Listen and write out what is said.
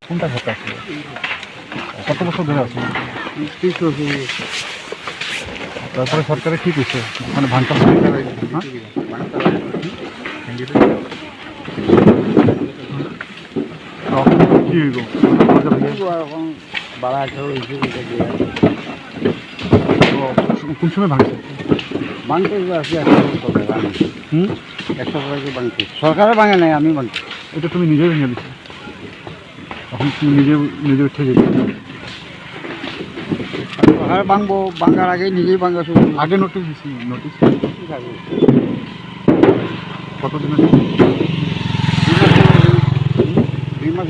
কোনটা সরকার কত বছর ধরে আছে? তারপরে সরকারে কি করছে মানে ভাঙটা কি হইব কোন সময় ভাঙছে? ভাঙতে আছে 100 টাকা ভাঙছে, সরকারে ভাঙে নাই, আমি ভাঙছি। এটা তুমি নিজে ভেঙে দিচ্ছ, এখন তুমি নিজে উঠে যেতে সরকারে ভাঙবো, ভাঙার আগে নিজেই ভাঙা শুরু। আগে নোটিশ দিচ্ছি, নোটিশ কতদিন? 2 মাস